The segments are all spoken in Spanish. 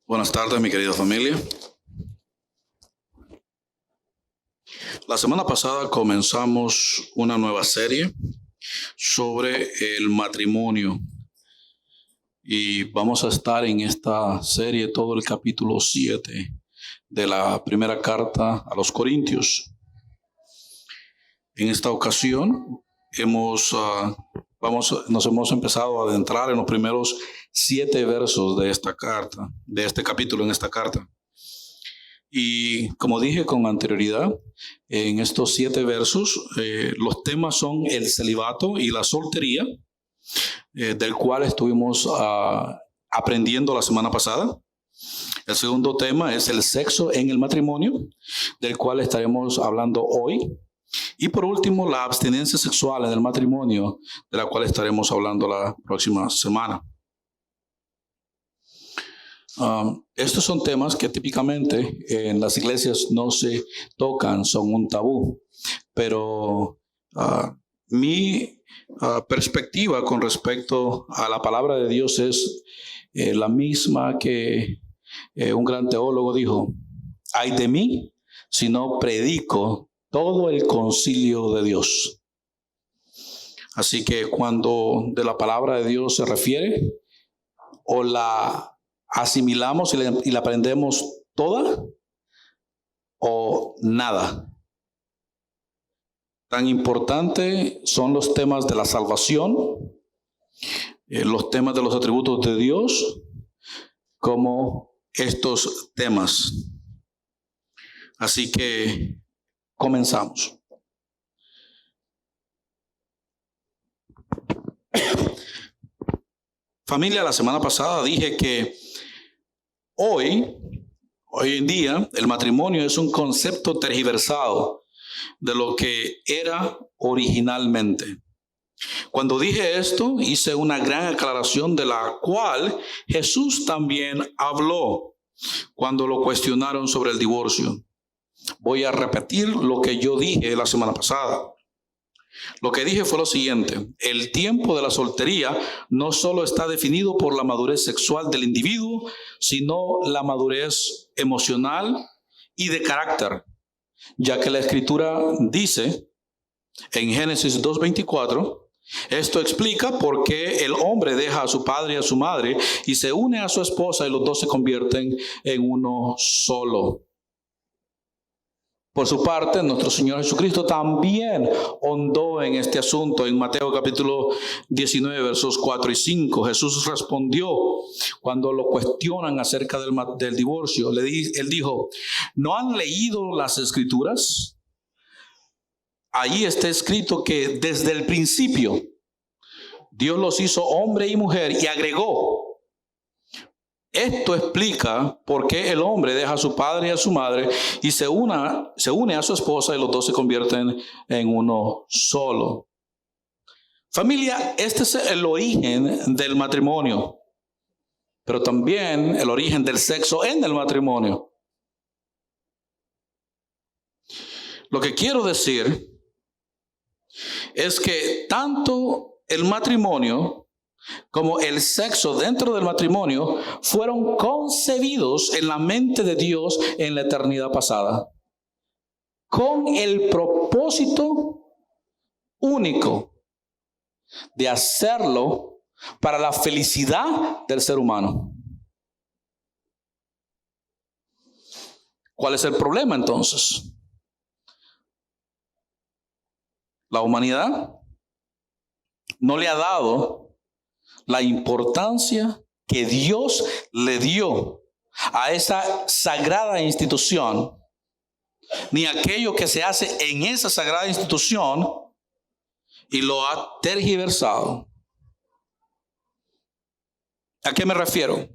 Buenas tardes, mi querida familia. La semana pasada comenzamos una nueva serie sobre el matrimonio y vamos a estar en esta serie todo el capítulo 7 de la primera carta a los Corintios. En esta ocasión nos hemos empezado a adentrar en los primeros 7 versos de esta carta, de este capítulo en esta carta. Y como dije con anterioridad, en estos 7 versos, los temas son el celibato y la soltería, del cual estuvimos aprendiendo la semana pasada. El segundo tema es el sexo en el matrimonio, del cual estaremos hablando hoy. Y por último, la abstinencia sexual en el matrimonio, de la cual estaremos hablando la próxima semana. Estos son temas que típicamente en las iglesias no se tocan, son un tabú. Pero mi perspectiva con respecto a la palabra de Dios es la misma que un gran teólogo dijo: ay de mí si no predico todo el concilio de Dios. Así que cuando de la palabra de Dios se refiere, o la asimilamos y la aprendemos toda, o nada. Tan importante son los temas de la salvación, los temas de los atributos de Dios, como estos temas. Así que comenzamos. Familia, la semana pasada dije que hoy en día, el matrimonio es un concepto tergiversado de lo que era originalmente. Cuando dije esto, hice una gran aclaración de la cual Jesús también habló cuando lo cuestionaron sobre el divorcio. Voy a repetir lo que yo dije la semana pasada. Lo que dije fue lo siguiente: el tiempo de la soltería no solo está definido por la madurez sexual del individuo, sino la madurez emocional y de carácter, ya que la Escritura dice en Génesis 2:24, esto explica por qué el hombre deja a su padre y a su madre y se une a su esposa y los dos se convierten en uno solo. Por su parte, nuestro Señor Jesucristo también hondó en este asunto. En Mateo capítulo 19, versos 4 y 5, Jesús respondió cuando lo cuestionan acerca del divorcio. Él dijo: ¿no han leído las Escrituras? Allí está escrito que desde el principio Dios los hizo hombre y mujer, y agregó: esto explica por qué el hombre deja a su padre y a su madre y se une a su esposa y los dos se convierten en uno solo. Familia, este es el origen del matrimonio, pero también el origen del sexo en el matrimonio. Lo que quiero decir es que tanto el matrimonio como el sexo dentro del matrimonio fueron concebidos en la mente de Dios en la eternidad pasada, con el propósito único de hacerlo para la felicidad del ser humano. ¿Cuál es el problema entonces? La humanidad no le ha dado la importancia que Dios le dio a esa sagrada institución, ni aquello que se hace en esa sagrada institución, y lo ha tergiversado. ¿A qué me refiero?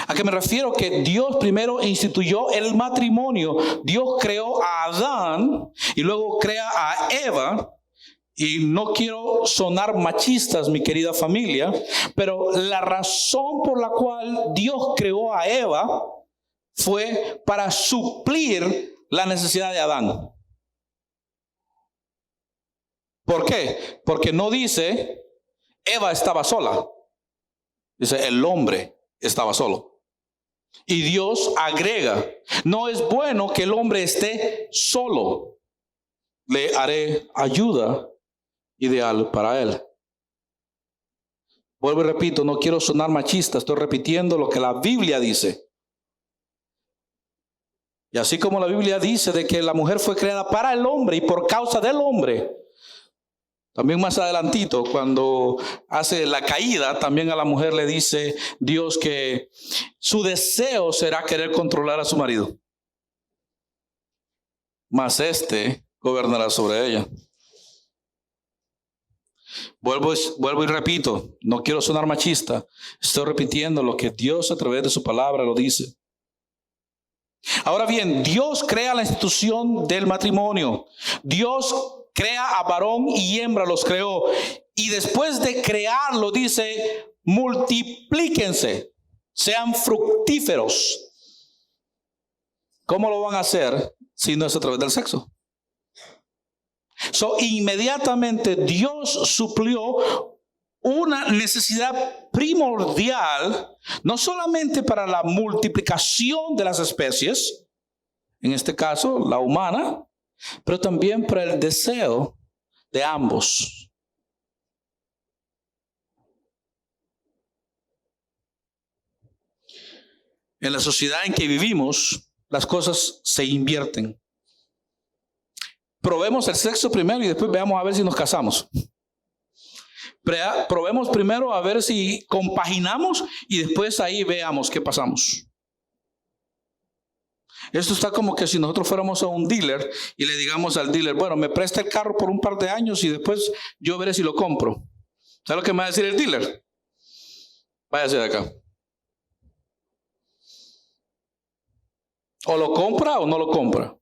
A que me refiero que Dios primero instituyó el matrimonio. Dios creó a Adán y luego crea a Eva. Y no quiero sonar machistas, mi querida familia, pero la razón por la cual Dios creó a Eva fue para suplir la necesidad de Adán. ¿Por qué? Porque no dice Eva estaba sola, dice el hombre estaba solo. Y Dios agrega, no es bueno que el hombre esté solo. Le haré ayuda ideal para él. Vuelvo y repito, no quiero sonar machista, estoy repitiendo lo que la Biblia dice. Y así como la Biblia dice de que la mujer fue creada para el hombre y por causa del hombre, también más adelantito, cuando hace la caída, también a la mujer le dice Dios que su deseo será querer controlar a su marido, mas este gobernará sobre ella. Vuelvo y repito, no quiero sonar machista, estoy repitiendo lo que Dios a través de su palabra lo dice. Ahora bien, Dios crea la institución del matrimonio. Dios crea a varón y hembra, los creó. Y después de crearlo dice, multiplíquense, sean fructíferos. ¿Cómo lo van a hacer si no es a través del sexo? Inmediatamente Dios suplió una necesidad primordial, no solamente para la multiplicación de las especies, en este caso la humana, pero también para el deseo de ambos. En la sociedad en que vivimos, las cosas se invierten. Probemos el sexo primero y después veamos a ver si nos casamos. Probemos primero a ver si compaginamos y después ahí veamos qué pasamos. Esto está como que si nosotros fuéramos a un dealer y le digamos al dealer, bueno, me presta el carro por un par de años y después yo veré si lo compro. ¿Sabe lo que me va a decir el dealer? Váyase de acá. O lo compra o no lo compra.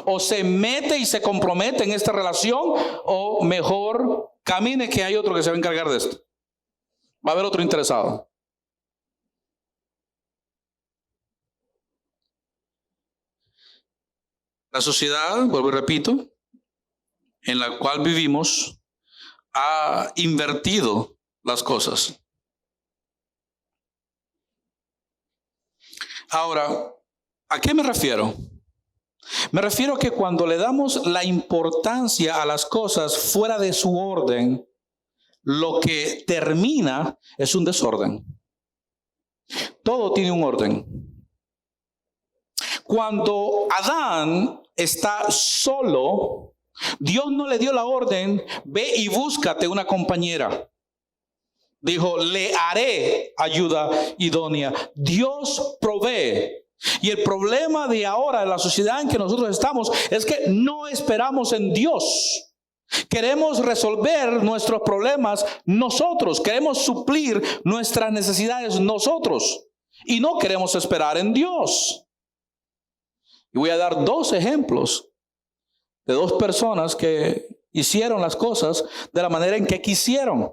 O se mete y se compromete en esta relación, o mejor camine que hay otro que se va a encargar de esto. Va a haber otro interesado. La sociedad, vuelvo y repito, en la cual vivimos, ha invertido las cosas. Ahora, ¿a qué me refiero? Me refiero a que cuando le damos la importancia a las cosas fuera de su orden, lo que termina es un desorden. Todo tiene un orden. Cuando Adán está solo, Dios no le dio la orden, ve y búscate una compañera. Dijo, le haré ayuda idónea. Dios provee. Y el problema de ahora en la sociedad en que nosotros estamos es que no esperamos en Dios. Queremos resolver nuestros problemas nosotros. Queremos suplir nuestras necesidades nosotros. Y no queremos esperar en Dios. Y voy a dar 2 ejemplos de 2 personas que hicieron las cosas de la manera en que quisieron.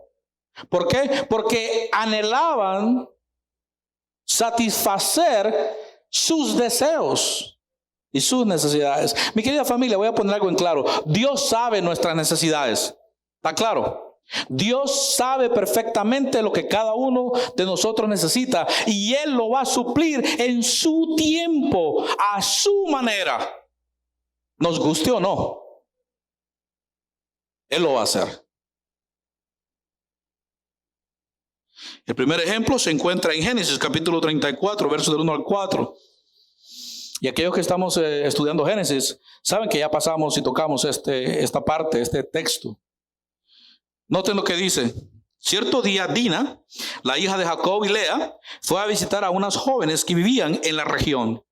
¿Por qué? Porque anhelaban satisfacer sus deseos y sus necesidades. Mi querida familia, voy a poner algo en claro. Dios sabe nuestras necesidades. ¿Está claro? Dios sabe perfectamente lo que cada uno de nosotros necesita y Él lo va a suplir en su tiempo, a su manera. Nos guste o no, Él lo va a hacer. El primer ejemplo se encuentra en Génesis capítulo 34, versos del 1 al 4. Y aquellos que estamos estudiando Génesis, saben que ya pasamos y tocamos esta parte, este texto. Noten lo que dice. Cierto día Dina, la hija de Jacob y Lea, fue a visitar a unas jóvenes que vivían en la región.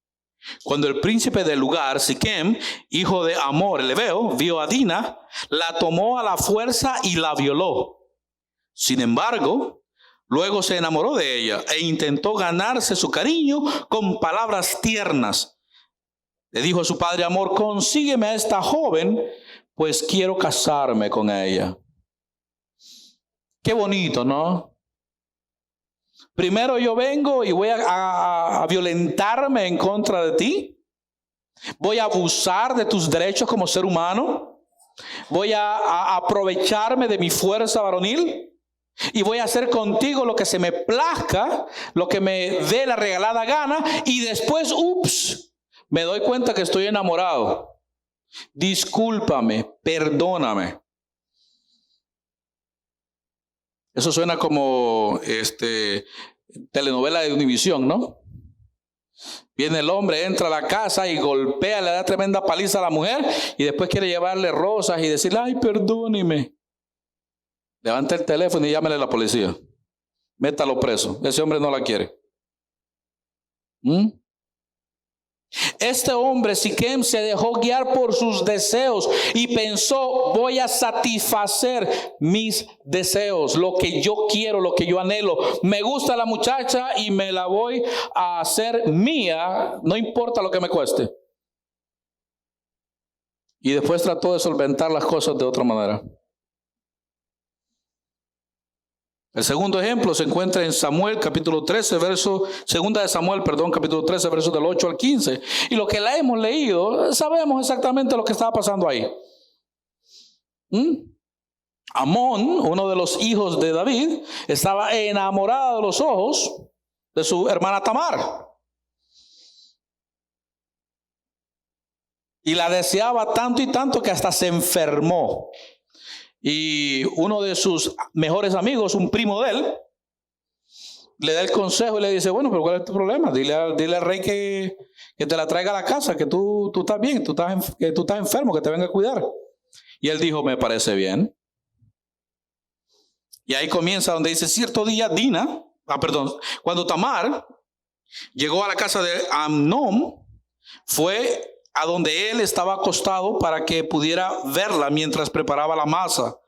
Cuando el príncipe del lugar, Siquem, hijo de Hamor el Hebeo, vio a Dina, la tomó a la fuerza y la violó. Sin embargo, luego se enamoró de ella e intentó ganarse su cariño con palabras tiernas. Le dijo a su padre Hamor, consígueme a esta joven, pues quiero casarme con ella. Qué bonito, ¿no? Primero yo vengo y voy a violentarme en contra de ti. Voy a abusar de tus derechos como ser humano. Voy a aprovecharme de mi fuerza varonil. y voy a hacer contigo lo que se me plazca, lo que me dé la regalada gana, y después, me doy cuenta que estoy enamorado. Discúlpame, perdóname. Eso suena como telenovela de Univisión, ¿no? Viene el hombre, entra a la casa y golpea, le da tremenda paliza a la mujer y después quiere llevarle rosas y decirle, ay, perdóneme. Levanta el teléfono y llámele a la policía. Métalo preso. Ese hombre no la quiere. Este hombre, Siquem, se dejó guiar por sus deseos y pensó, voy a satisfacer mis deseos, lo que yo quiero, lo que yo anhelo. Me gusta la muchacha y me la voy a hacer mía, no importa lo que me cueste. Y después trató de solventar las cosas de otra manera. El segundo ejemplo se encuentra en Samuel capítulo 13, segunda de Samuel, capítulo 13, versos del 8 al 15. Y lo que la hemos leído, sabemos exactamente lo que estaba pasando ahí. Amón, uno de los hijos de David, estaba enamorado de los ojos de su hermana Tamar. Y la deseaba tanto y tanto que hasta se enfermó. Y uno de sus mejores amigos, un primo de él, le da el consejo y le dice, bueno, pero ¿cuál es tu problema? Dile al rey que te la traiga a la casa, que tú estás bien, que tú estás enfermo, que te venga a cuidar. Y él dijo, me parece bien. Y ahí comienza donde dice, cierto día cuando Tamar llegó a la casa de Amnón, fue a donde él estaba acostado para que pudiera verla mientras preparaba la masa.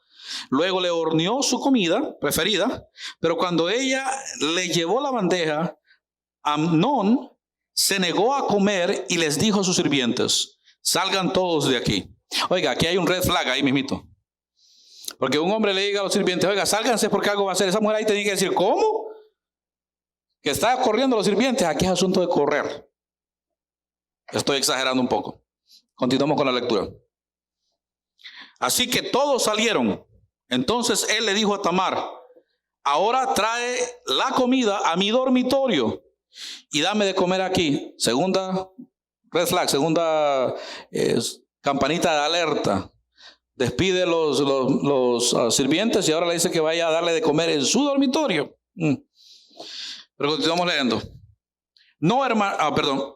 Luego le horneó su comida preferida, pero cuando ella le llevó la bandeja, Amnón se negó a comer y les dijo a sus sirvientes, salgan todos de aquí. Oiga, aquí hay un red flag ahí mismito. Porque un hombre le diga a los sirvientes, oiga, sálganse porque algo va a hacer. Esa mujer ahí tenía que decir, ¿cómo? Que está corriendo los sirvientes. Aquí es asunto de correr. Estoy exagerando un poco. Continuamos con la lectura. Así que todos salieron. Entonces él le dijo a Tamar, ahora trae la comida a mi dormitorio y dame de comer aquí. Segunda red flag, segunda campanita de alerta. Despide los sirvientes y ahora le dice que vaya a darle de comer en su dormitorio. Pero continuamos leyendo. No, hermano, perdón.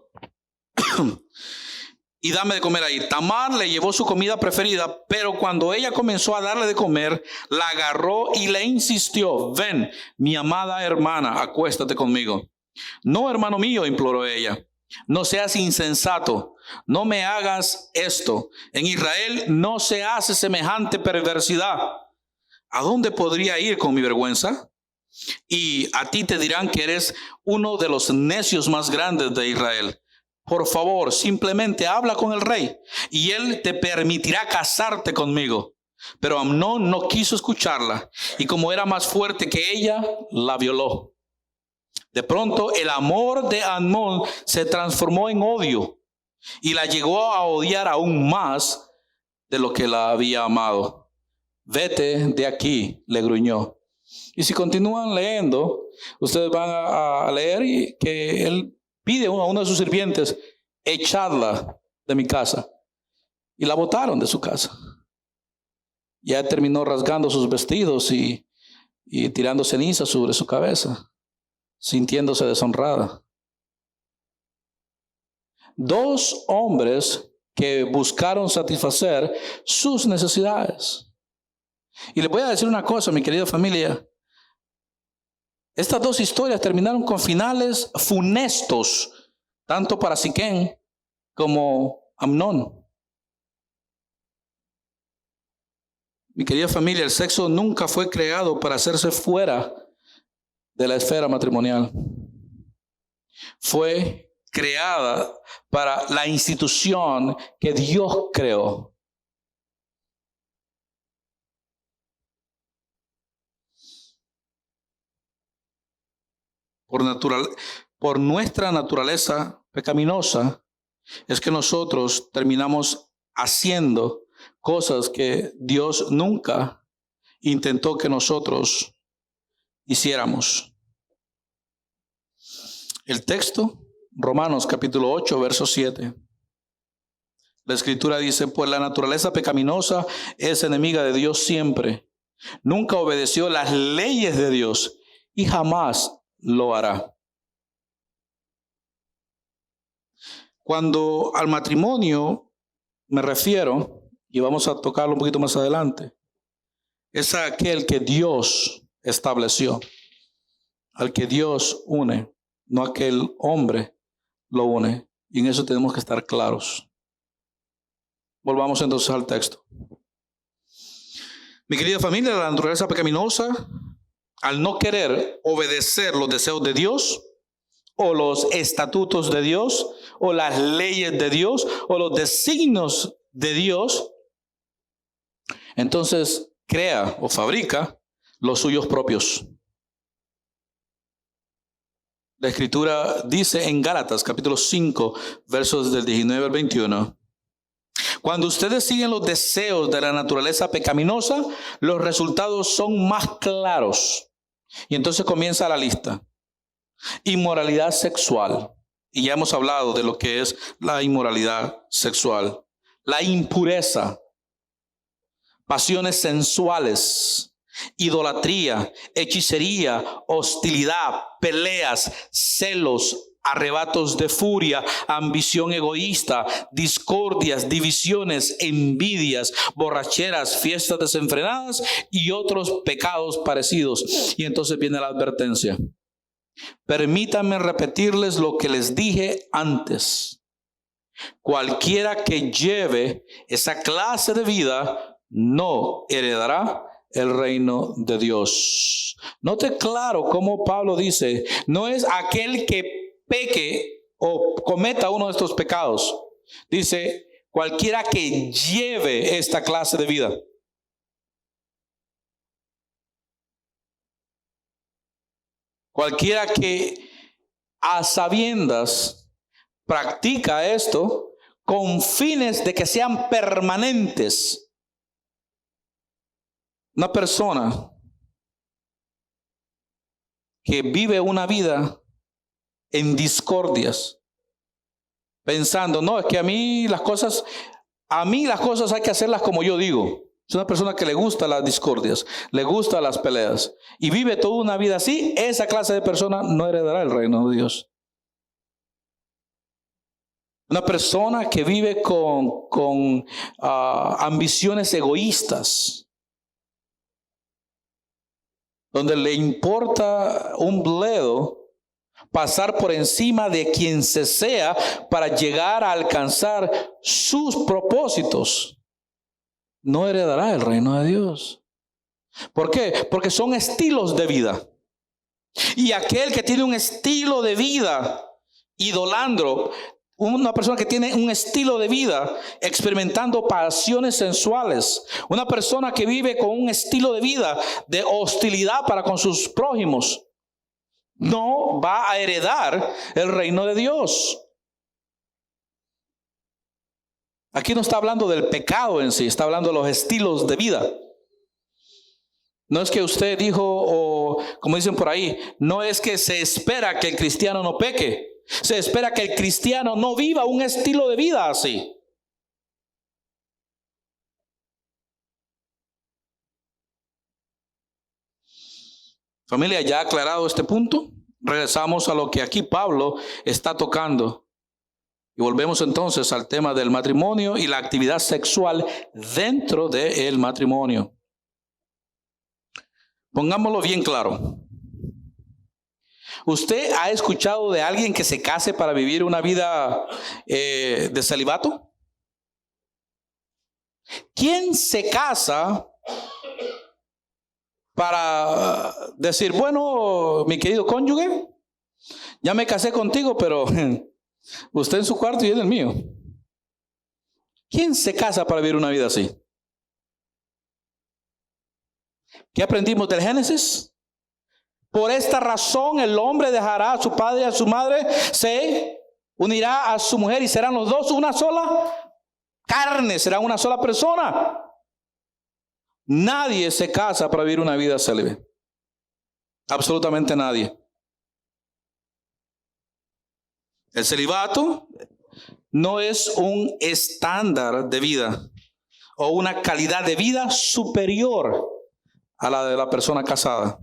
Y dame de comer ahí. Tamar le llevó su comida preferida, pero cuando ella comenzó a darle de comer, la agarró y le insistió, ven, mi amada hermana, acuéstate conmigo. No, hermano mío, imploró ella, no seas insensato, no me hagas esto. En Israel no se hace semejante perversidad. ¿A dónde podría ir con mi vergüenza? Y a ti te dirán que eres uno de los necios más grandes de Israel. Por favor, simplemente habla con el rey y él te permitirá casarte conmigo. Pero Amnón no quiso escucharla y como era más fuerte que ella, la violó. De pronto el amor de Amnón se transformó en odio y la llegó a odiar aún más de lo que la había amado. Vete de aquí, le gruñó. Y si continúan leyendo, ustedes van a leer que él pide a uno de sus sirvientes, echadla de mi casa. Y la botaron de su casa. Ya terminó rasgando sus vestidos y tirando ceniza sobre su cabeza, sintiéndose deshonrada. Dos hombres que buscaron satisfacer sus necesidades. Y les voy a decir una cosa, mi querida familia. Estas dos historias terminaron con finales funestos, tanto para Siquem como Amnón. Mi querida familia, el sexo nunca fue creado para hacerse fuera de la esfera matrimonial. Fue creada para la institución que Dios creó. Por nuestra naturaleza pecaminosa, es que nosotros terminamos haciendo cosas que Dios nunca intentó que nosotros hiciéramos. El texto, Romanos capítulo 8, verso 7. La escritura dice, pues la naturaleza pecaminosa es enemiga de Dios siempre. Nunca obedeció las leyes de Dios y jamás lo hará. Cuando al matrimonio me refiero, y vamos a tocarlo un poquito más adelante, es aquel que Dios estableció, al que Dios une, no aquel hombre lo une. Y en eso tenemos que estar claros. Volvamos entonces al texto. Mi querida familia, la naturaleza pecaminosa, al no querer obedecer los deseos de Dios, o los estatutos de Dios, o las leyes de Dios, o los designios de Dios, entonces crea o fabrica los suyos propios. La escritura dice en Gálatas capítulo 5, versos del 19 al 21. Cuando ustedes siguen los deseos de la naturaleza pecaminosa, los resultados son más claros. Y entonces comienza la lista. Inmoralidad sexual. Y ya hemos hablado de lo que es la inmoralidad sexual. La impureza. Pasiones sensuales. Idolatría, hechicería, hostilidad, peleas, celos, arrebatos de furia, ambición egoísta, discordias, divisiones, envidias, borracheras, fiestas desenfrenadas y otros pecados parecidos. Y entonces viene la advertencia. Permítanme repetirles lo que les dije antes. Cualquiera que lleve esa clase de vida no heredará el reino de Dios. Note claro cómo Pablo dice, no es aquel que peque o cometa uno de estos pecados. Dice, cualquiera que lleve esta clase de vida. Cualquiera que a sabiendas practica esto con fines de que sean permanentes. Una persona que vive una vida en discordias, pensando, no, es que a mí las cosas hay que hacerlas como yo digo. Es una persona que le gusta las discordias, le gustan las peleas y vive toda una vida así. Esa clase de persona no heredará el reino de Dios. Una persona que vive con ambiciones egoístas, donde le importa un bledo pasar por encima de quien se sea para llegar a alcanzar sus propósitos, no heredará el reino de Dios. ¿Por qué? Porque son estilos de vida. Y aquel que tiene un estilo de vida idolándolo, una persona que tiene un estilo de vida experimentando pasiones sensuales, una persona que vive con un estilo de vida de hostilidad para con sus prójimos, no va a heredar el reino de Dios. Aquí no está hablando del pecado en sí, está hablando de los estilos de vida. No es que usted dijo, o como dicen por ahí, no es que se espera que el cristiano no peque. Se espera que el cristiano no viva un estilo de vida así. Familia, ya aclarado este punto, regresamos a lo que aquí Pablo está tocando. Y volvemos entonces al tema del matrimonio y la actividad sexual dentro del matrimonio. Pongámoslo bien claro. ¿Usted ha escuchado de alguien que se case para vivir una vida de celibato? ¿Quién se casa para decir, bueno, mi querido cónyuge, ya me casé contigo, pero usted en su cuarto y yo en el mío? ¿Quién se casa para vivir una vida así? ¿Qué aprendimos del Génesis? Por esta razón el hombre dejará a su padre y a su madre, se unirá a su mujer y serán los dos una sola carne, serán una sola persona. Nadie se casa para vivir una vida célibe. Absolutamente nadie. El celibato no es un estándar de vida o una calidad de vida superior a la de la persona casada.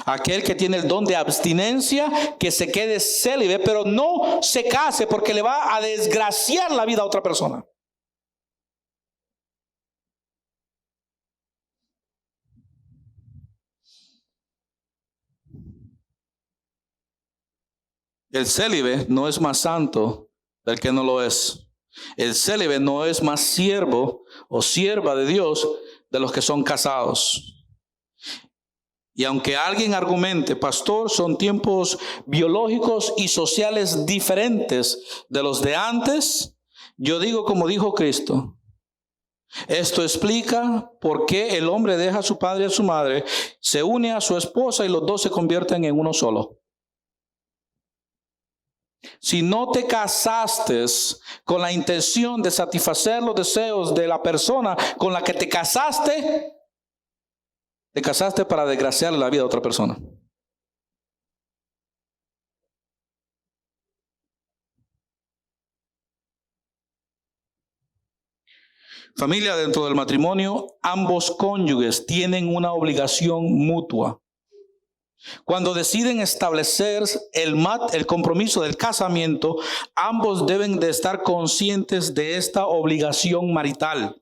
Aquel que tiene el don de abstinencia, que se quede célibe, pero no se case porque le va a desgraciar la vida a otra persona. El célibe no es más santo del que no lo es. El célibe no es más siervo o sierva de Dios de los que son casados. Y aunque alguien argumente, pastor, son tiempos biológicos y sociales diferentes de los de antes, yo digo como dijo Cristo. Esto explica por qué el hombre deja a su padre y a su madre, se une a su esposa y los dos se convierten en uno solo. Si no te casaste con la intención de satisfacer los deseos de la persona con la que te casaste para desgraciarle la vida a otra persona. Familia, dentro del matrimonio, ambos cónyuges tienen una obligación mutua. Cuando deciden establecer el compromiso del casamiento, ambos deben de estar conscientes de esta obligación marital.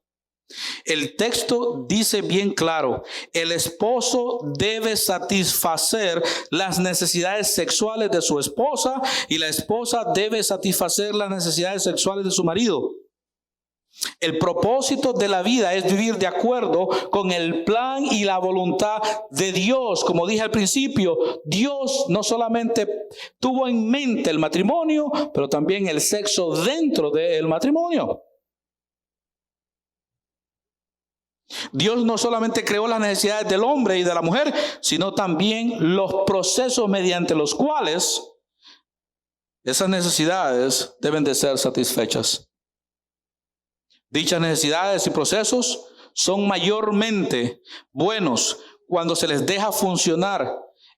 El texto dice bien claro, el esposo debe satisfacer las necesidades sexuales de su esposa y la esposa debe satisfacer las necesidades sexuales de su marido. El propósito de la vida es vivir de acuerdo con el plan y la voluntad de Dios. Como dije al principio, Dios no solamente tuvo en mente el matrimonio, pero también el sexo dentro del matrimonio. Dios no solamente creó las necesidades del hombre y de la mujer, sino también los procesos mediante los cuales esas necesidades deben de ser satisfechas. Dichas necesidades y procesos son mayormente buenos cuando se les deja funcionar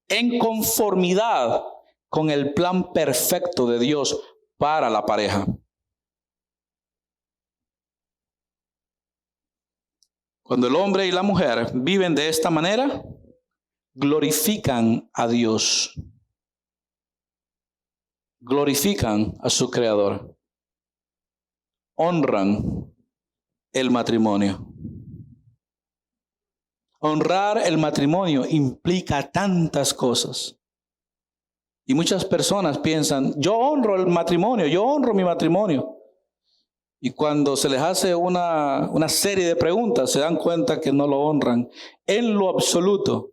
en conformidad con el plan perfecto de Dios para la pareja. Cuando el hombre y la mujer viven de esta manera, glorifican a Dios. Glorifican a su Creador. Honran el matrimonio. Honrar el matrimonio implica tantas cosas. Y muchas personas piensan, yo honro el matrimonio, yo honro mi matrimonio. Y cuando se les hace una serie de preguntas, se dan cuenta que no lo honran en lo absoluto.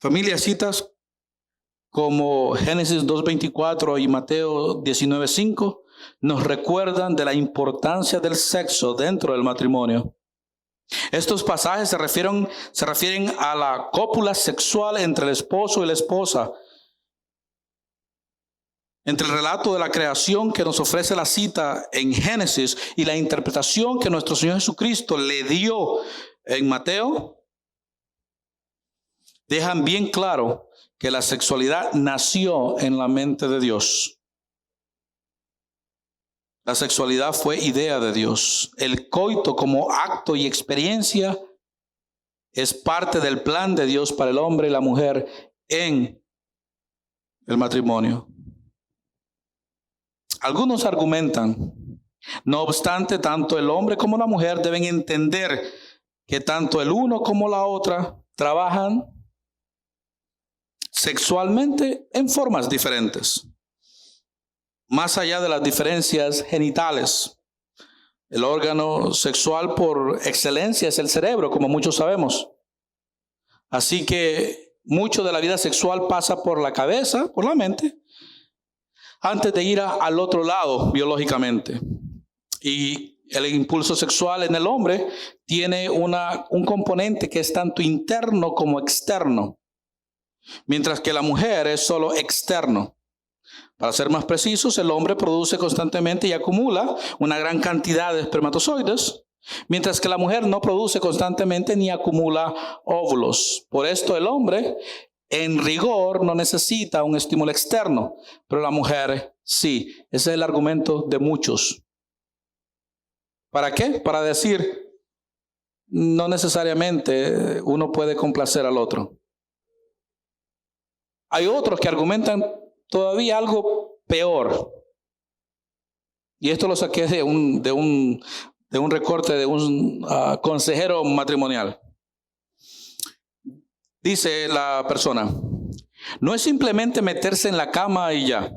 Familia, citas como Génesis 2:24 y Mateo 19:5 nos recuerdan de la importancia del sexo dentro del matrimonio. Estos pasajes se refieren a la cópula sexual entre el esposo y la esposa. Entre el relato de la creación que nos ofrece la cita en Génesis y la interpretación que nuestro Señor Jesucristo le dio en Mateo, dejan bien claro que la sexualidad nació en la mente de Dios. La sexualidad fue idea de Dios. El coito como acto y experiencia es parte del plan de Dios para el hombre y la mujer en el matrimonio. Algunos argumentan, no obstante, tanto el hombre como la mujer deben entender que tanto el uno como la otra trabajan sexualmente en formas diferentes. Más allá de las diferencias genitales, el órgano sexual por excelencia es el cerebro, como muchos sabemos. Así que mucho de la vida sexual pasa por la cabeza, por la mente, antes de ir al otro lado biológicamente. Y el impulso sexual en el hombre tiene un componente que es tanto interno como externo, mientras que la mujer es solo externo. Para ser más precisos, el hombre produce constantemente y acumula una gran cantidad de espermatozoides, mientras que la mujer no produce constantemente ni acumula óvulos. Por esto el hombre, en rigor, no necesita un estímulo externo, pero la mujer sí. Ese es el argumento de muchos. ¿Para qué? Para decir, no necesariamente uno puede complacer al otro. Hay otros que argumentan todavía algo peor. Y esto lo saqué de un recorte de un consejero matrimonial. Dice la persona, no es simplemente meterse en la cama y ya.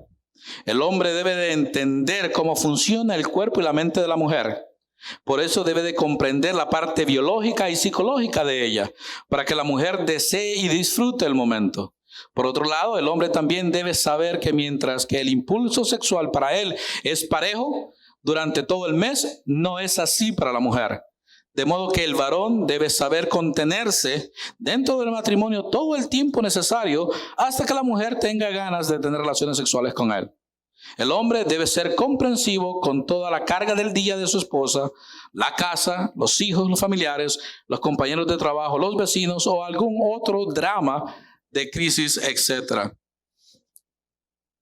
El hombre debe de entender cómo funciona el cuerpo y la mente de la mujer. Por eso debe de comprender la parte biológica y psicológica de ella, para que la mujer desee y disfrute el momento. Por otro lado, el hombre también debe saber que mientras que el impulso sexual para él es parejo durante todo el mes, no es así para la mujer. De modo que el varón debe saber contenerse dentro del matrimonio todo el tiempo necesario hasta que la mujer tenga ganas de tener relaciones sexuales con él. El hombre debe ser comprensivo con toda la carga del día de su esposa, la casa, los hijos, los familiares, los compañeros de trabajo, los vecinos o algún otro drama de crisis, etc.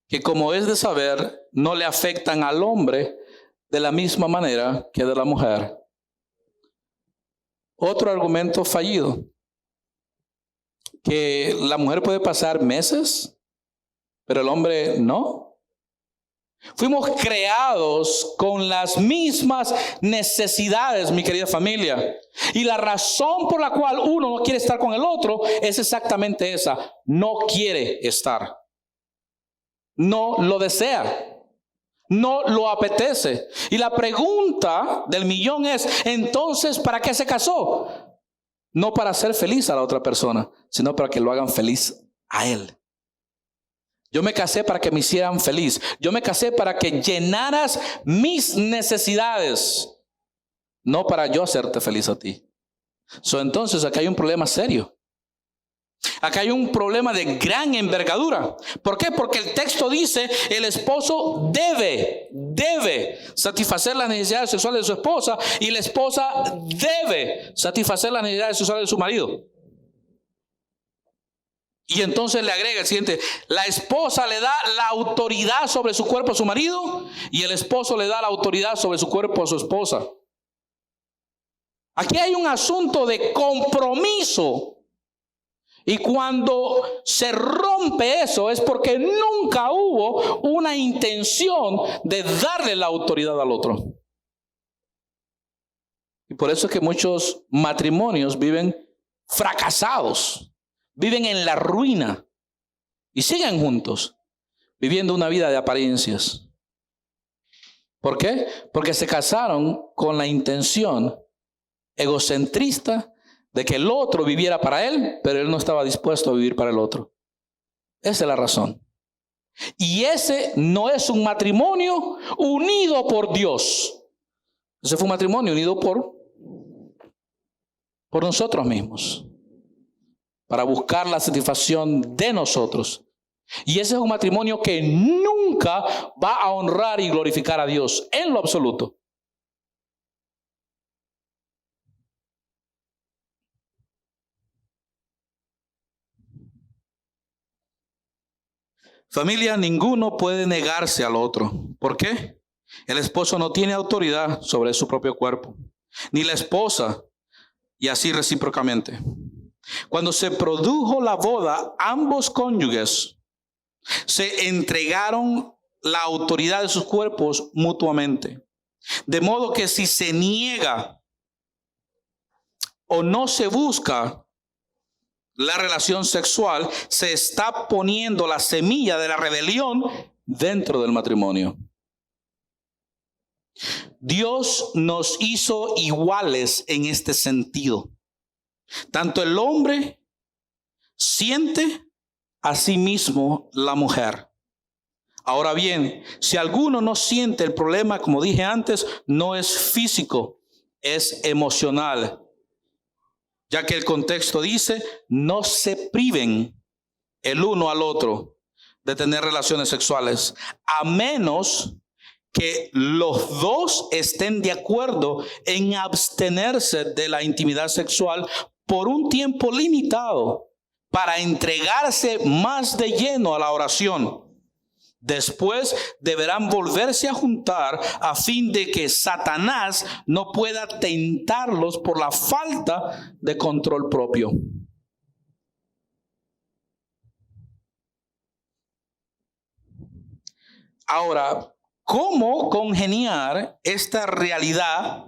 Que como es de saber, no le afectan al hombre de la misma manera que de la mujer. Otro argumento fallido, que la mujer puede pasar meses, pero el hombre no. Fuimos creados con las mismas necesidades, mi querida familia. Y la razón por la cual uno no quiere estar con el otro es exactamente esa. No quiere estar. No lo desea. No lo apetece. Y la pregunta del millón es, entonces, ¿para qué se casó? No para hacer feliz a la otra persona, sino para que lo hagan feliz a él. Yo me casé para que me hicieran feliz. Yo me casé para que llenaras mis necesidades, no para yo hacerte feliz a ti. Entonces, acá hay un problema serio. Acá hay un problema de gran envergadura. ¿Por qué? Porque el texto dice, el esposo debe satisfacer las necesidades sexuales de su esposa y la esposa debe satisfacer las necesidades sexuales de su marido. Y entonces le agrega el siguiente, la esposa le da la autoridad sobre su cuerpo a su marido y el esposo le da la autoridad sobre su cuerpo a su esposa. Aquí hay un asunto de compromiso. Y cuando se rompe eso es porque nunca hubo una intención de darle la autoridad al otro. Y por eso es que muchos matrimonios viven fracasados. Viven en la ruina y siguen juntos, viviendo una vida de apariencias. ¿Por qué? Porque se casaron con la intención egocentrista de que el otro viviera para él, pero él no estaba dispuesto a vivir para el otro. Esa es la razón. Y ese no es un matrimonio unido por Dios. Ese fue un matrimonio unido por nosotros mismos, para buscar la satisfacción de nosotros. Y ese es un matrimonio que nunca va a honrar y glorificar a Dios en lo absoluto. Familia, ninguno puede negarse al otro. ¿Por qué? El esposo no tiene autoridad sobre su propio cuerpo, ni la esposa, y así recíprocamente. Cuando se produjo la boda, ambos cónyuges se entregaron la autoridad de sus cuerpos mutuamente. De modo que si se niega o no se busca la relación sexual, se está poniendo la semilla de la rebelión dentro del matrimonio. Dios nos hizo iguales en este sentido. Tanto el hombre siente a sí mismo la mujer. Ahora bien, si alguno no siente, el problema, como dije antes, no es físico, es emocional. Ya que el contexto dice, no se priven el uno al otro de tener relaciones sexuales, a menos que los dos estén de acuerdo en abstenerse de la intimidad sexual por un tiempo limitado para entregarse más de lleno a la oración. Después deberán volverse a juntar a fin de que Satanás no pueda tentarlos por la falta de control propio. Ahora, ¿cómo congeniar esta realidad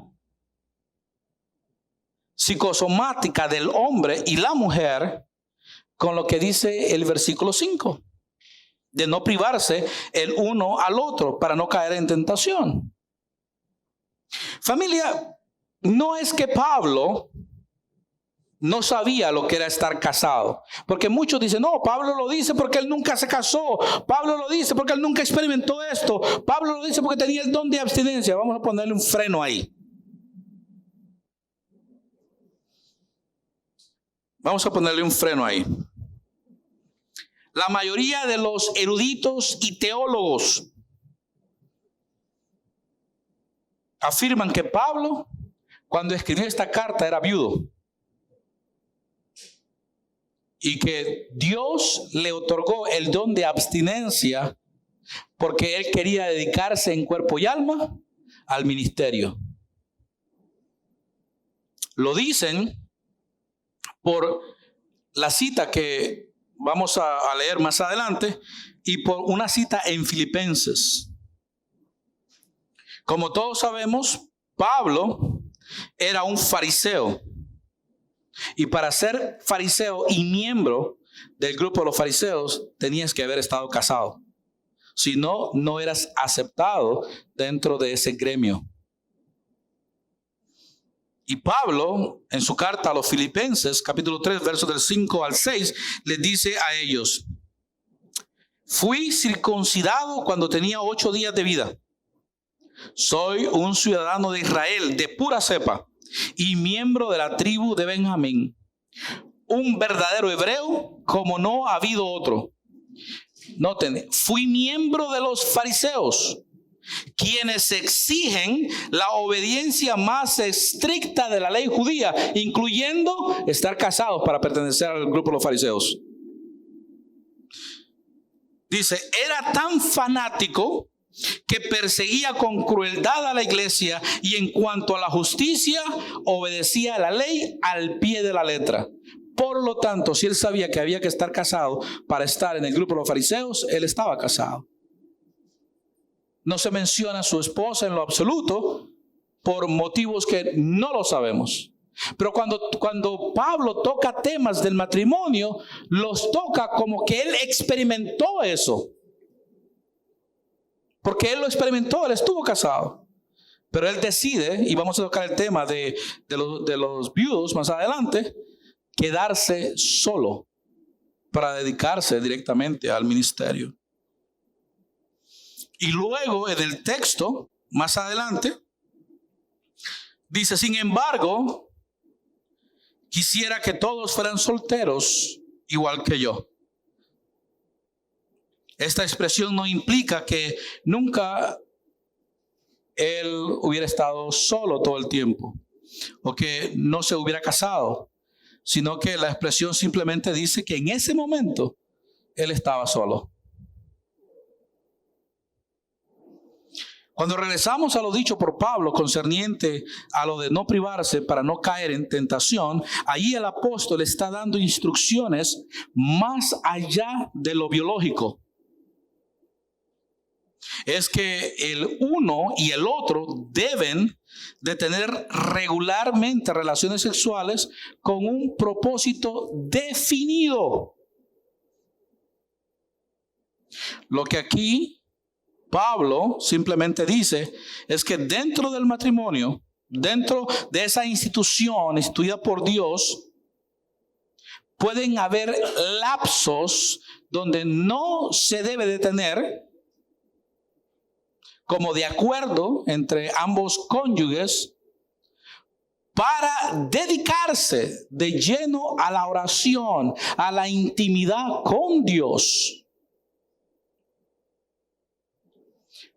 psicosomática del hombre y la mujer con lo que dice el versículo 5? De no privarse el uno al otro para no caer en tentación. Familia, no es que Pablo no sabía lo que era estar casado. Porque muchos dicen, no, Pablo lo dice porque él nunca se casó. Pablo lo dice porque él nunca experimentó esto. Pablo lo dice porque tenía el don de abstinencia. Vamos a ponerle un freno ahí. Vamos a ponerle un freno ahí. La mayoría de los eruditos y teólogos afirman que Pablo, cuando escribió esta carta, era viudo. Y que Dios le otorgó el don de abstinencia porque él quería dedicarse en cuerpo y alma al ministerio. Lo dicen por la cita que vamos a leer más adelante y por una cita en Filipenses. Como todos sabemos, Pablo era un fariseo. Y para ser fariseo y miembro del grupo de los fariseos, tenías que haber estado casado. Si no, no eras aceptado dentro de ese gremio. Y Pablo, en su carta a los Filipenses, capítulo 3, versos del 5 al 6, les dice a ellos: fui circuncidado cuando tenía 8 días de vida. Soy un ciudadano de Israel, de pura cepa, y miembro de la tribu de Benjamín. Un verdadero hebreo como no ha habido otro. Noten, fui miembro de los fariseos, quienes exigen la obediencia más estricta de la ley judía, incluyendo estar casados para pertenecer al grupo de los fariseos. Dice, era tan fanático que perseguía con crueldad a la iglesia y en cuanto a la justicia, obedecía a la ley al pie de la letra. Por lo tanto, si él sabía que había que estar casado para estar en el grupo de los fariseos, él estaba casado. No se menciona a su esposa en lo absoluto por motivos que no lo sabemos. Pero cuando Pablo toca temas del matrimonio, los toca como que él experimentó eso. Porque él lo experimentó, él estuvo casado. Pero él decide, y vamos a tocar el tema de los viudos más adelante, quedarse solo para dedicarse directamente al ministerio. Y luego en el texto, más adelante, dice, sin embargo, quisiera que todos fueran solteros igual que yo. Esta expresión no implica que nunca él hubiera estado solo todo el tiempo o que no se hubiera casado, sino que la expresión simplemente dice que en ese momento él estaba solo. Cuando regresamos a lo dicho por Pablo concerniente a lo de no privarse para no caer en tentación, ahí el apóstol está dando instrucciones más allá de lo biológico. Es que el uno y el otro deben de tener regularmente relaciones sexuales con un propósito definido. Lo que aquí Pablo simplemente dice es que dentro del matrimonio, dentro de esa institución instituida por Dios, pueden haber lapsos donde no se debe de tener como de acuerdo entre ambos cónyuges para dedicarse de lleno a la oración, a la intimidad con Dios.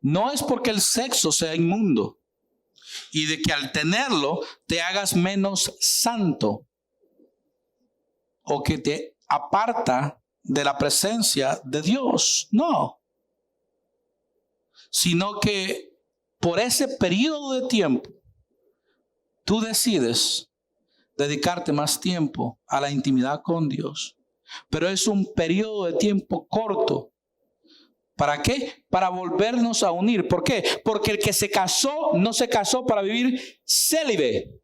no es porque el sexo sea inmundo y de que al tenerlo te hagas menos santo o que te aparta de la presencia de Dios. No. Sino que por ese periodo de tiempo tú decides dedicarte más tiempo a la intimidad con Dios. Pero es un periodo de tiempo corto. ¿Para qué? Para volvernos a unir. ¿Por qué? Porque el que se casó no se casó para vivir célibe.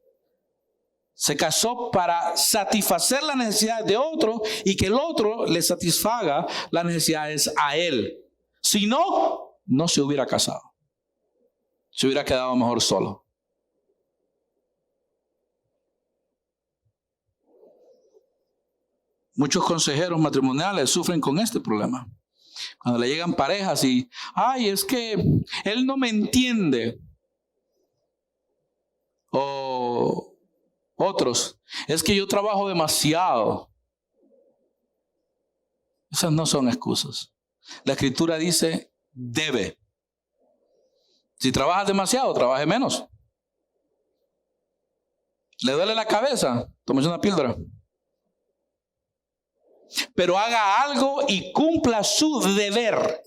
Se casó para satisfacer las necesidades de otro y que el otro le satisfaga las necesidades a él. Si no, no se hubiera casado. Se hubiera quedado mejor solo. Muchos consejeros matrimoniales sufren con este problema. Cuando le llegan parejas y, ay, es que él no me entiende. O otros, es que yo trabajo demasiado. Esas no son excusas. La Escritura dice, debe. Si trabajas demasiado, trabaje menos. ¿Le duele la cabeza? Tómese una píldora. Pero haga algo y cumpla su deber.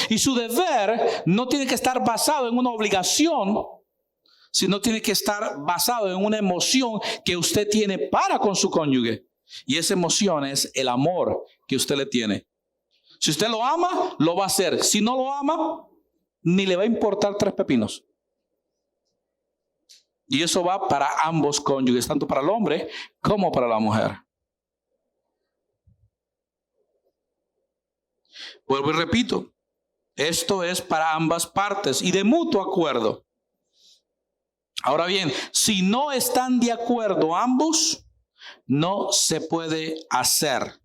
Y su deber no tiene que estar basado en una obligación, sino tiene que estar basado en una emoción que usted tiene para con su cónyuge. Y esa emoción es el amor que usted le tiene. Si usted lo ama, lo va a hacer. Si no lo ama, ni le va a importar tres pepinos. Y eso va para ambos cónyuges, tanto para el hombre como para la mujer. Vuelvo y repito, esto es para ambas partes y de mutuo acuerdo. Ahora bien, si no están de acuerdo ambos, no se puede hacer,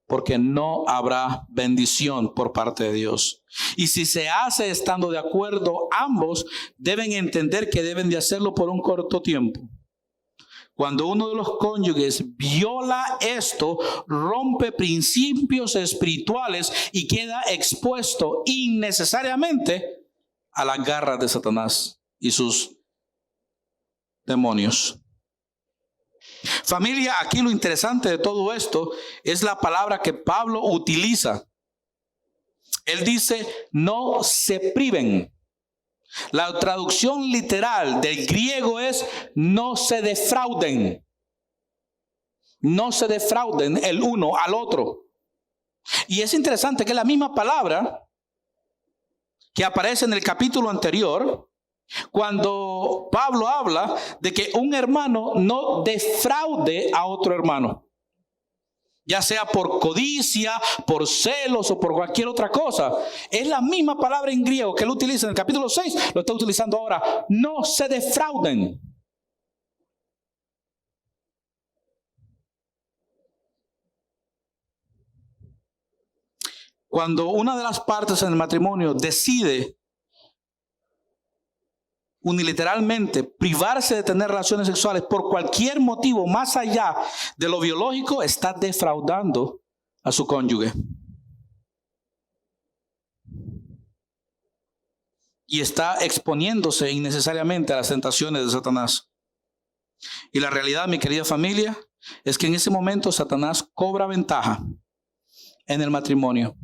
porque no habrá bendición por parte de Dios. Y si se hace estando de acuerdo ambos, deben entender que deben de hacerlo por un corto tiempo. Cuando uno de los cónyuges viola esto, rompe principios espirituales y queda expuesto innecesariamente a las garras de Satanás y sus demonios. Familia, aquí lo interesante de todo esto es la palabra que Pablo utiliza. Él dice, no se priven. La traducción literal del griego es no se defrauden. No se defrauden el uno al otro. Y es interesante que es la misma palabra que aparece en el capítulo anterior, cuando Pablo habla de que un hermano no defraude a otro hermano. Ya sea por codicia, por celos o por cualquier otra cosa. Es la misma palabra en griego que él utiliza en el capítulo 6. Lo está utilizando ahora. No se defrauden. Cuando una de las partes en el matrimonio decide unilateralmente privarse de tener relaciones sexuales por cualquier motivo más allá de lo biológico, está defraudando a su cónyuge. Y está exponiéndose innecesariamente a las tentaciones de Satanás. Y la realidad, mi querida familia, es que en ese momento Satanás cobra ventaja en el matrimonio.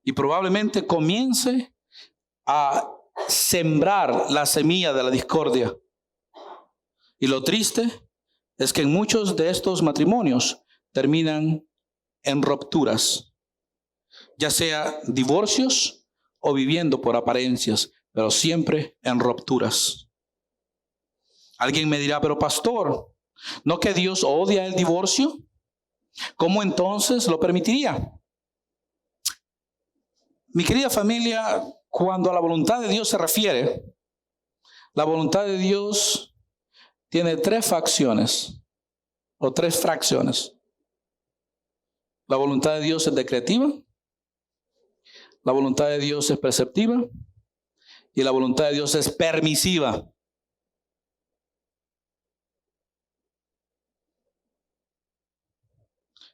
Y probablemente comience a sembrar la semilla de la discordia. Y lo triste es que en muchos de estos matrimonios terminan en rupturas, ya sea divorcios o viviendo por apariencias, pero siempre en rupturas. Alguien me dirá, pero pastor, ¿no que Dios odia el divorcio? ¿Cómo entonces lo permitiría? Mi querida familia, cuando a la voluntad de Dios se refiere, la voluntad de Dios tiene tres facciones o tres fracciones. La voluntad de Dios es decretiva, la voluntad de Dios es preceptiva y la voluntad de Dios es permisiva.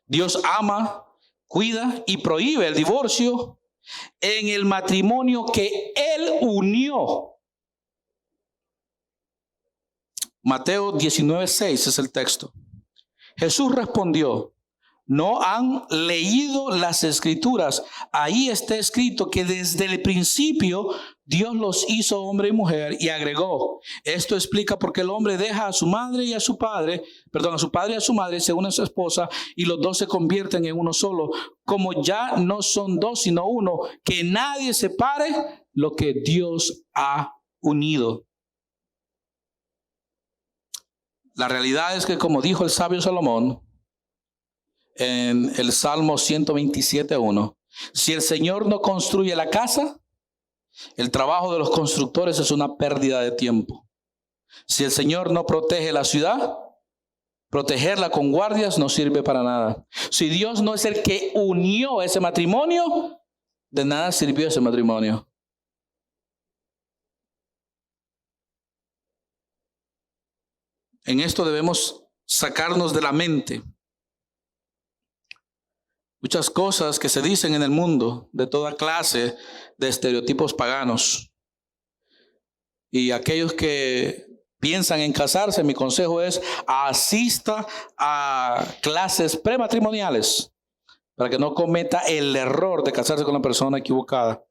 Dios ama, cuida y prohíbe el divorcio en el matrimonio que Él unió. Mateo 19:6 es el texto. Jesús respondió: ¿no han leído las escrituras? Ahí está escrito que desde el principio Dios los hizo hombre y mujer, y agregó: esto explica por qué el hombre deja a su madre y a su padre, a su padre y a su madre, se une a su esposa, y los dos se convierten en uno solo. Como ya no son dos sino uno, que nadie separe lo que Dios ha unido. La realidad es que, como dijo el sabio Salomón en el Salmo 127:1, si el Señor no construye la casa, el trabajo de los constructores es una pérdida de tiempo. Si el Señor no protege la ciudad, protegerla con guardias no sirve para nada. Si Dios no es el que unió ese matrimonio, de nada sirvió ese matrimonio. En esto debemos sacarnos de la mente muchas cosas que se dicen en el mundo, de toda clase de estereotipos paganos. Y aquellos que piensan en casarse, mi consejo es: asista a clases prematrimoniales para que no cometa el error de casarse con la persona equivocada.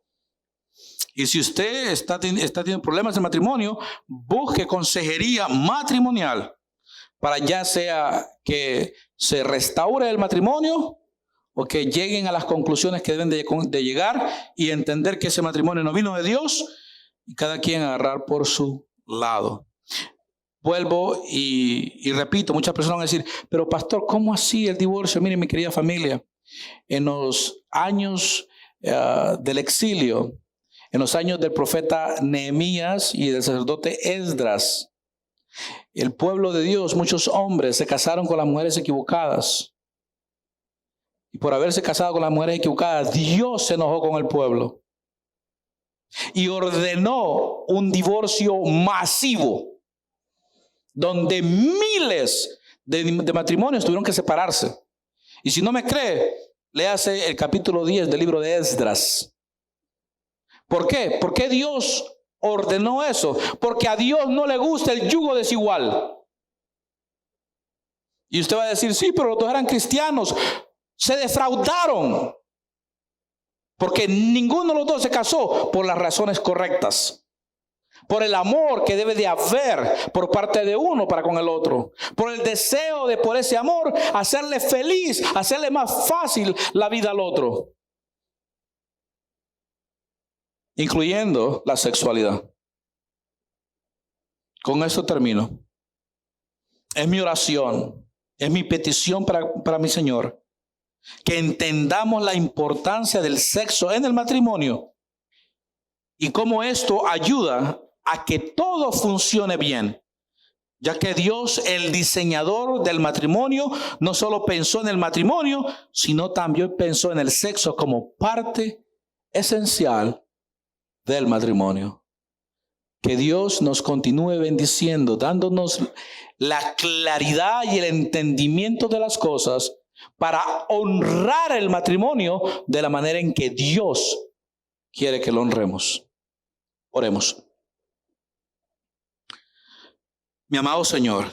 Y si usted está teniendo problemas de matrimonio, busque consejería matrimonial para ya sea que se restaure el matrimonio o que lleguen a las conclusiones que deben de llegar y entender que ese matrimonio no vino de Dios y cada quien agarrar por su lado. Vuelvo y repito, muchas personas van a decir: pero pastor, ¿cómo así el divorcio? Mire, mi querida familia, en los años del exilio, en los años del profeta Nehemías y del sacerdote Esdras, el pueblo de Dios, muchos hombres se casaron con las mujeres equivocadas. Y por haberse casado con las mujeres equivocadas, Dios se enojó con el pueblo y ordenó un divorcio masivo, donde miles de matrimonios tuvieron que separarse. Y si no me cree, léase el capítulo 10 del libro de Esdras. ¿Por qué? ¿Por qué Dios ordenó eso? Porque a Dios no le gusta el yugo desigual. Y usted va a decir: sí, pero los dos eran cristianos. Se defraudaron porque ninguno de los dos se casó por las razones correctas, por el amor que debe de haber por parte de uno para con el otro, por el deseo de, por ese amor, hacerle feliz, hacerle más fácil la vida al otro, incluyendo la sexualidad. Con esto termino. Es mi oración, es mi petición para mi Señor, que entendamos la importancia del sexo en el matrimonio y cómo esto ayuda a que todo funcione bien, ya que Dios, el diseñador del matrimonio, no solo pensó en el matrimonio, sino también pensó en el sexo como parte esencial del matrimonio. Que Dios nos continúe bendiciendo, dándonos la claridad y el entendimiento de las cosas para honrar el matrimonio de la manera en que Dios quiere que lo honremos. Oremos. Mi amado Señor,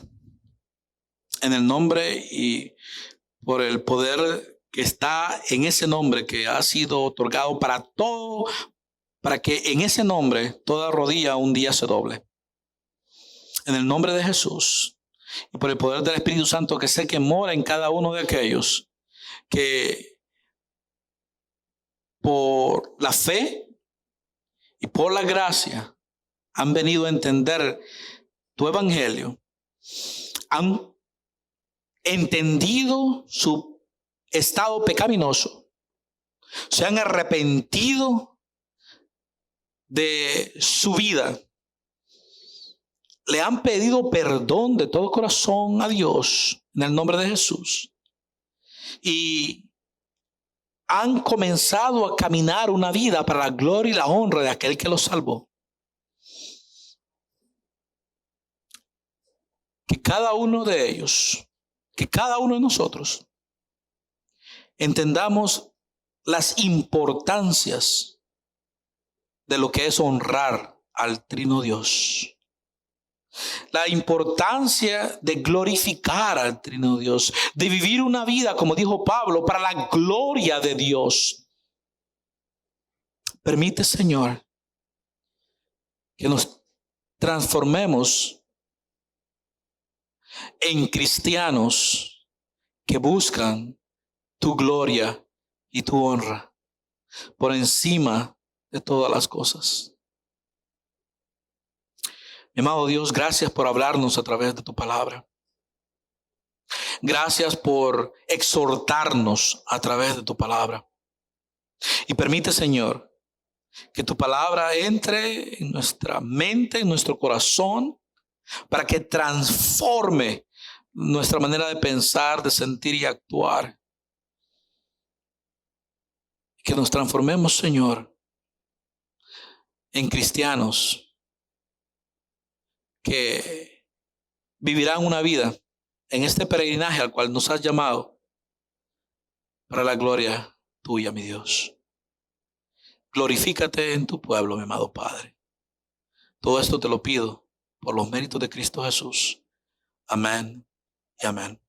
en el nombre y por el poder que está en ese nombre que ha sido otorgado para todo, para que en ese nombre toda rodilla un día se doble. En el nombre de Jesús y por el poder del Espíritu Santo que sé que mora en cada uno de aquellos que por la fe y por la gracia han venido a entender tu evangelio, han entendido su estado pecaminoso, se han arrepentido de su vida, le han pedido perdón de todo corazón a Dios en el nombre de Jesús y han comenzado a caminar una vida para la gloria y la honra de aquel que los salvó. Que cada uno de ellos, que cada uno de nosotros entendamos las importancias de lo que es honrar al Trino Dios. La importancia de glorificar al Trino Dios, de vivir una vida, como dijo Pablo, para la gloria de Dios. Permite, Señor, que nos transformemos en cristianos que buscan tu gloria y tu honra por encima de todas las cosas. Mi amado Dios, gracias por hablarnos a través de tu palabra. Gracias por exhortarnos a través de tu palabra. Y permite, Señor, que tu palabra entre en nuestra mente, en nuestro corazón, para que transforme nuestra manera de pensar, de sentir y actuar. Que nos transformemos, Señor, en cristianos que vivirán una vida en este peregrinaje al cual nos has llamado para la gloria tuya, mi Dios. Glorifícate en tu pueblo, mi amado Padre. Todo esto te lo pido por los méritos de Cristo Jesús. Amén y amén.